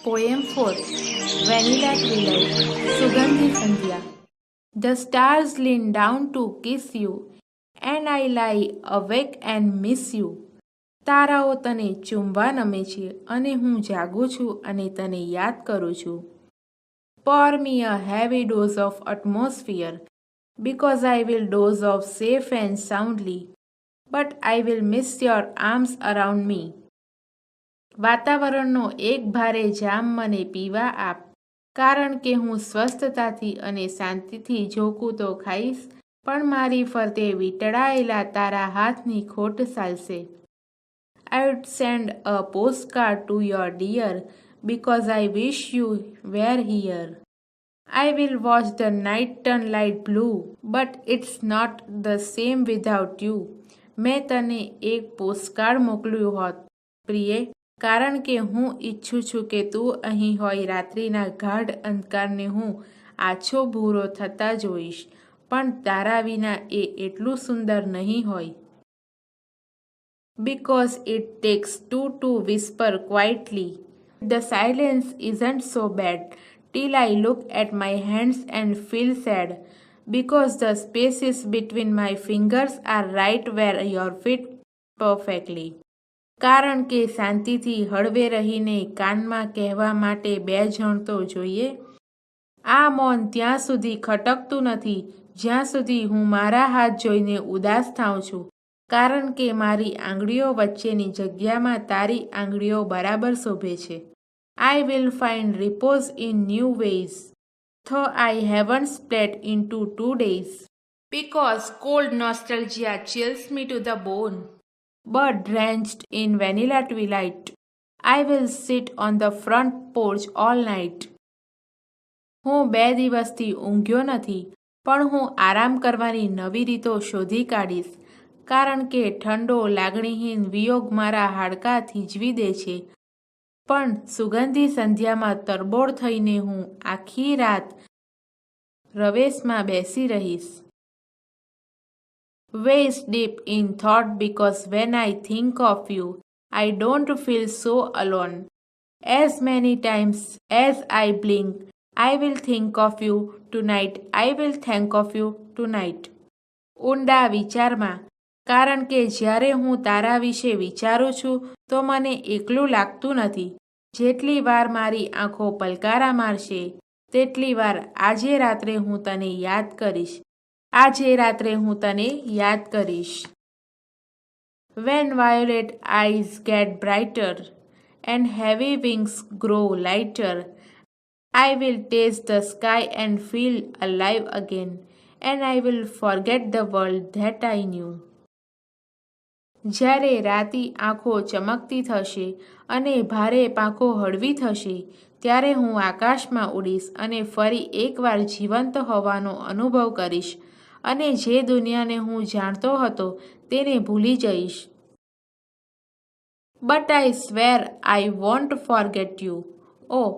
Poem 4. Vanilla Twilight. Sugandhi Sandhya. The stars lean down to kiss you, and I lie awake and miss you. તારાઓ તને ચૂમવા નમે છે અને હું જાગું છું અને તને યાદ કરું છું. Pour me a heavy dose of atmosphere, because I will doze off safe and soundly, but I will miss your arms around me. વાતાવરણનો એક ભારે જામ મને પીવા આપ, કારણ કે હું સ્વસ્થતાથી અને શાંતિથી ઝોકું તો ખાઈશ, પણ મારી ફરતે વીંટળાયેલા તારા હાથની ખોટ ચાલશે. I would send a postcard to your dear, because I wish you were here. I will watch the night turn light blue, but it's not the same without you. મેં તને એક પોસ્ટકાર્ડ મોકલ્યું હોત, પ્રિય, કારણ કે હું ઈચ્છું છું કે તું અહીં હોય. રાત્રિના ગાઢ અંધકારને હું આછો ભૂરો થતા જોઈશ, પણ તારા વિના એ એટલું સુંદર નહીં હોય. Because it takes two to whisper quietly, the silence isn't so bad, till I look at my hands and feel sad, because the spaces between my fingers are right where your fit perfectly. કારણ કે શાંતિથી હળવે રહીને કાનમાં કહેવા માટે બે જણ તો જોઈએ. આ મૌન ત્યાં સુધી ખટકતું નથી જ્યાં સુધી હું મારા હાથ જોઈને ઉદાસ થાઉં છું, કારણ કે મારી આંગળીઓ વચ્ચેની જગ્યામાં તારી આંગળીઓ બરાબર શોભે છે. I will find repose in new ways, though I haven't slept into 2 days, because cold nostalgia chills me to the bone. But drenched in vanilla twilight, I will sit on the front porch all night. હું 2 દિવસથી ઊંઘ્યો નથી, પણ હું આરામ કરવાની નવી રીતો શોધી કાઢીશ, કારણ કે ઠંડો લાગણીહીન વિયોગ મારા હાડકાં થીજવી દે છે. પણ સુગંધી સંધ્યામાં તરબોળ થઈને હું આખી રાત રવેશમાં બેસી રહીશ. Waist deep in thought, because when I think of you, I don't feel so alone. As many times as I blink, I will think of you tonight. I will think of you tonight. ઊંડા વિચારમાં, કારણ કે જ્યારે હું તારા વિશે વિચારું છું તો મને એકલું લાગતું નથી. જેટલી વાર મારી આંખો પલકારા મારશે તેટલી વાર આજે રાત્રે હું તને યાદ કરીશ. આજે રાત્રે હું તને યાદ કરીશ. When violet eyes get brighter and heavy wings grow lighter, I will taste the sky and feel alive again, and I will forget the world that I knew. જ્યારે રાતી આંખો ચમકતી થશે અને ભારે પાંખો હળવી થશે, ત્યારે હું આકાશમાં ઉડીશ અને ફરી એકવાર જીવંત હોવાનો અનુભવ કરીશ, અને જે દુનિયાને હું જાણતો હતો તેને ભૂલી જઈશ. But I swear I won't forget you. Oh,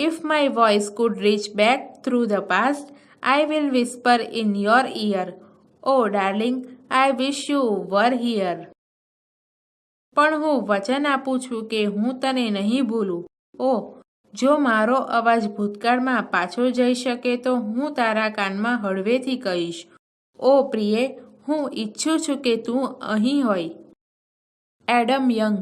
if my voice could reach back through the past, I will whisper in your ear, oh darling, I wish you were here. પણ હું વચન આપું છું કે હું તને નહીં ભૂલું. ઓ, જો મારો અવાજ ભૂતકાળમાં પાછો જઈ શકે તો હું તારા કાનમાં હળવેથી કહીશ, ઓ પ્રિય, હું ઈચ્છું છું કે તું અહીં હોય. Adam young.